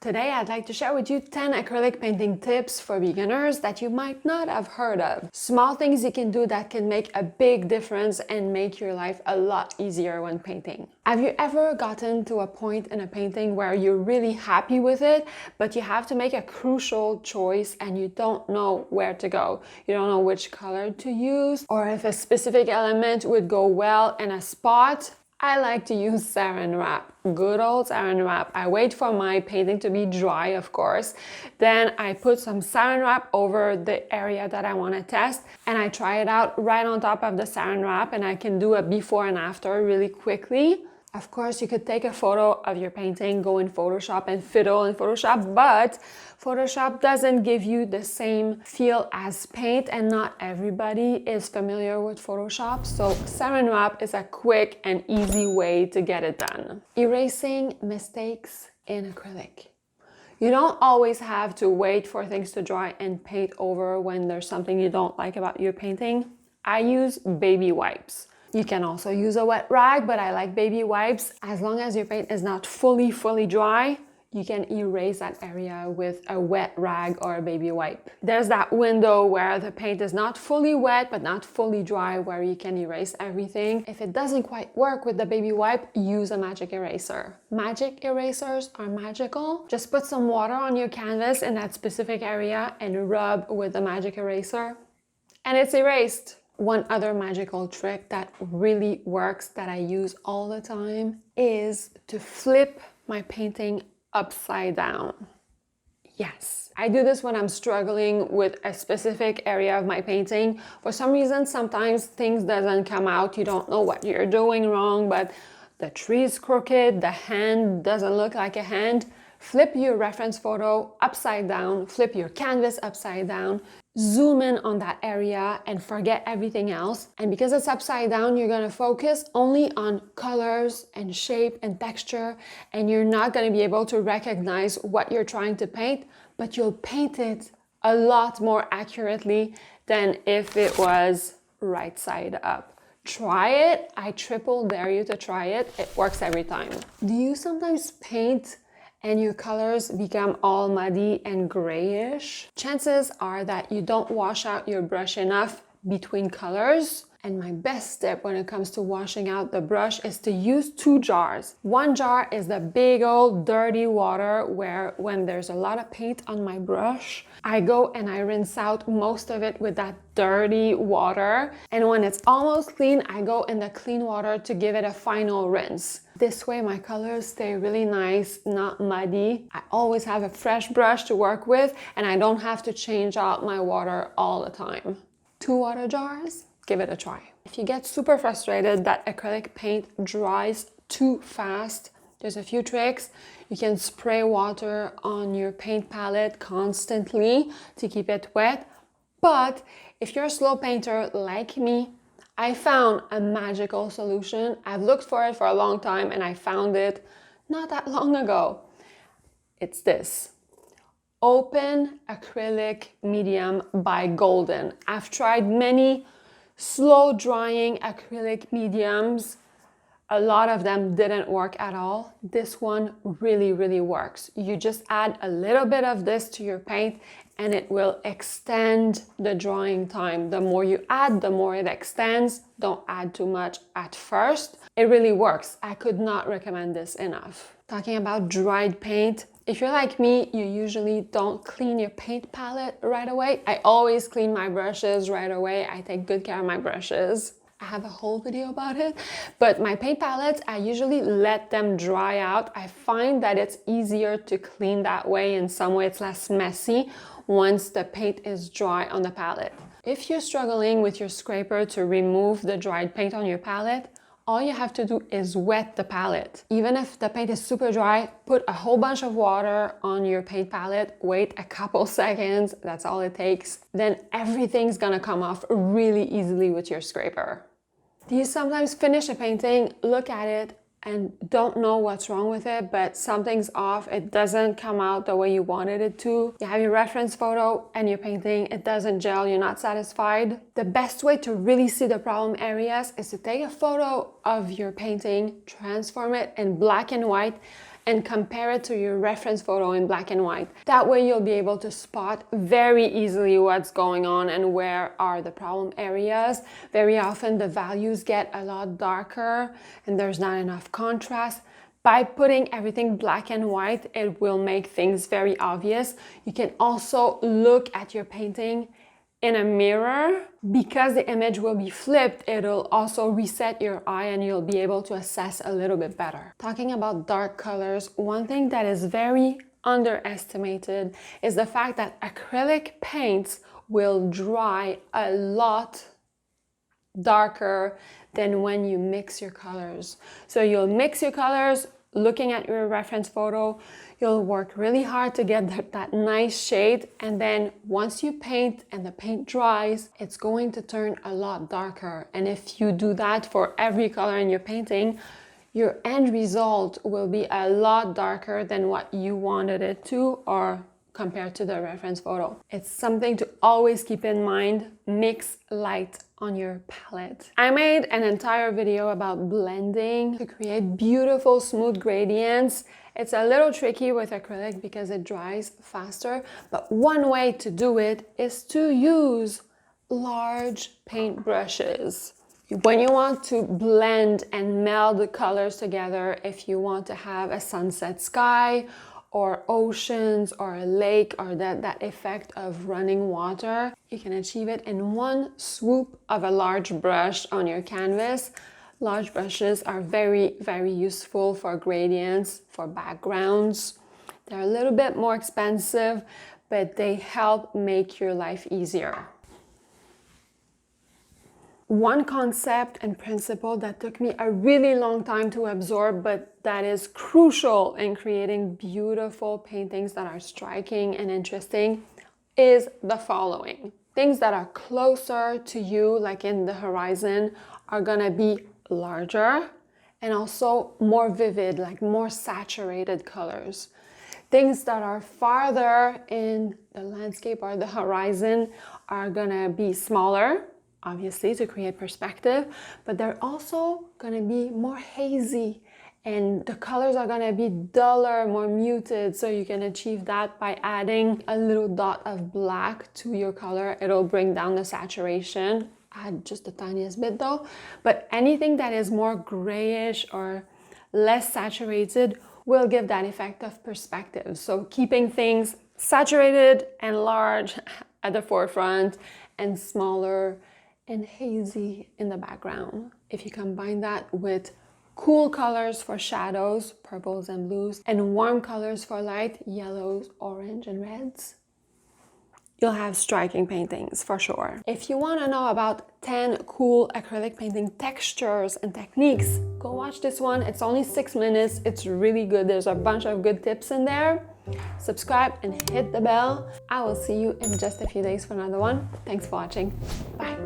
Today I'd like to share with you 10 acrylic painting tips for beginners that you might not have heard of. Small things you can do that can make a big difference and make your life a lot easier when painting. Have you ever gotten to a point in a painting where you're really happy with it, but you have to make a crucial choice and you don't know where to go? You don't know which color to use or if a specific element would go well in a spot? I like to use Saran wrap, good old Saran wrap. I wait for my painting to be dry, of course. Then I put some Saran wrap over the area that I want to test and I try it out right on top of the Saran wrap, and I can do a before and after really quickly. Of course, you could take a photo of your painting, go in Photoshop and fiddle in Photoshop, but Photoshop doesn't give you the same feel as paint and not everybody is familiar with Photoshop. So Saran wrap is a quick and easy way to get it done. Erasing mistakes in acrylic. You don't always have to wait for things to dry and paint over when there's something you don't like about your painting. I use baby wipes. You can also use a wet rag, but I like baby wipes. As long as your paint is not fully dry, you can erase that area with a wet rag or a baby wipe. There's that window where the paint is not fully wet but not fully dry where you can erase everything. If it doesn't quite work with the baby wipe, use a magic eraser. Magic erasers are magical. Just put some water on your canvas in that specific area and rub with the magic eraser, and it's erased. One other magical trick that really works that I use all the time is to flip my painting upside down. Yes, I do this when I'm struggling with a specific area of my painting. For some reason, sometimes things doesn't come out. You don't know what you're doing wrong, but the tree is crooked, the hand doesn't look like a hand. Flip your reference photo upside down, flip your canvas upside down, zoom in on that area and forget everything else. And because it's upside down, you're gonna focus only on colors and shape and texture, and you're not gonna be able to recognize what you're trying to paint, but you'll paint it a lot more accurately than if it was right side up. Try it. I triple dare you to try it. It works every time. Do you sometimes paint and your colors become all muddy and grayish? Chances are that you don't wash out your brush enough between colors. And my best tip when it comes to washing out the brush is to use 2 jars. One jar is the big old dirty water where when there's a lot of paint on my brush, I go and I rinse out most of it with that dirty water. And when it's almost clean, I go in the clean water to give it a final rinse. This way my colors stay really nice, not muddy. I always have a fresh brush to work with and I don't have to change out my water all the time. 2 water jars. Give it a try. If you get super frustrated that acrylic paint dries too fast, there's a few tricks. You can spray water on your paint palette constantly to keep it wet. But if you're a slow painter like me, I found a magical solution. I've looked for it for a long time and I found it not that long ago. It's this. Open Acrylic Medium by Golden. I've tried many slow drying acrylic mediums. A lot of them didn't work at all. This one really works. You just add a little bit of this to your paint and it will extend the drying time. The more you add, the more it extends. Don't add too much at first. It really works. I could not recommend this enough. Talking about dried paint, if you're like me, you usually don't clean your paint palette right away. I always clean my brushes right away. I take good care of my brushes. I have a whole video about it, but my paint palettes, I usually let them dry out. I find that it's easier to clean that way. In some way, it's less messy once the paint is dry on the palette. If you're struggling with your scraper to remove the dried paint on your palette, all you have to do is wet the palette. Even if the paint is super dry, put a whole bunch of water on your paint palette, wait a couple seconds, that's all it takes. Then everything's gonna come off really easily with your scraper. Do you sometimes finish a painting, look at it, and don't know what's wrong with it, but something's off, it doesn't come out the way you wanted it to? You have your reference photo and your painting, it doesn't gel, you're not satisfied? The best way to really see the problem areas is to take a photo of your painting, transform it in black and white, and compare it to your reference photo in black and white. That way you'll be able to spot very easily what's going on and where are the problem areas. Very often the values get a lot darker and there's not enough contrast. By putting everything black and white, it will make things very obvious. You can also look at your painting in a mirror. Because the image will be flipped, it'll also reset your eye and you'll be able to assess a little bit better. Talking about dark colors, one thing that is very underestimated is the fact that acrylic paints will dry a lot darker than when you mix your colors. So you'll mix your colors, looking at your reference photo, you'll work really hard to get that nice shade, and then once you paint and the paint dries, it's going to turn a lot darker. And if you do that for every color in your painting, your end result will be a lot darker than what you wanted it to, or compared to the reference photo. It's something to always keep in mind. Mix light on your palette. I made an entire video about blending to create beautiful smooth gradients. It's a little tricky with acrylic because it dries faster, but one way to do it is to use large paint brushes. When you want to blend and meld the colors together, if you want to have a sunset sky or oceans or a lake or that effect of running water, you can achieve it in one swoop of a large brush on your canvas. Large brushes are very, very useful for gradients, for backgrounds. They're a little bit more expensive, but they help make your life easier. One concept and principle that took me a really long time to absorb, but that is crucial in creating beautiful paintings that are striking and interesting, is the following. Things that are closer to you, like in the horizon, are gonna be larger and also more vivid, like more saturated colors. Things that are farther in the landscape or the horizon are gonna be smaller, obviously to create perspective, but they're also going to be more hazy and the colors are going to be duller, more muted, so you can achieve that by adding a little dot of black to your color. It'll bring down the saturation. Add just the tiniest bit though, but anything that is more grayish or less saturated will give that effect of perspective. So keeping things saturated and large at the forefront and smaller and hazy in the background. If you combine that with cool colors for shadows, purples and blues, and warm colors for light, yellows, orange, and reds, you'll have striking paintings for sure. If you want to know about 10 cool acrylic painting textures and techniques, go watch this one. It's only 6 minutes. It's really good. There's a bunch of good tips in there. Subscribe and hit the bell. I will see you in just a few days for another one. Thanks for watching. Bye.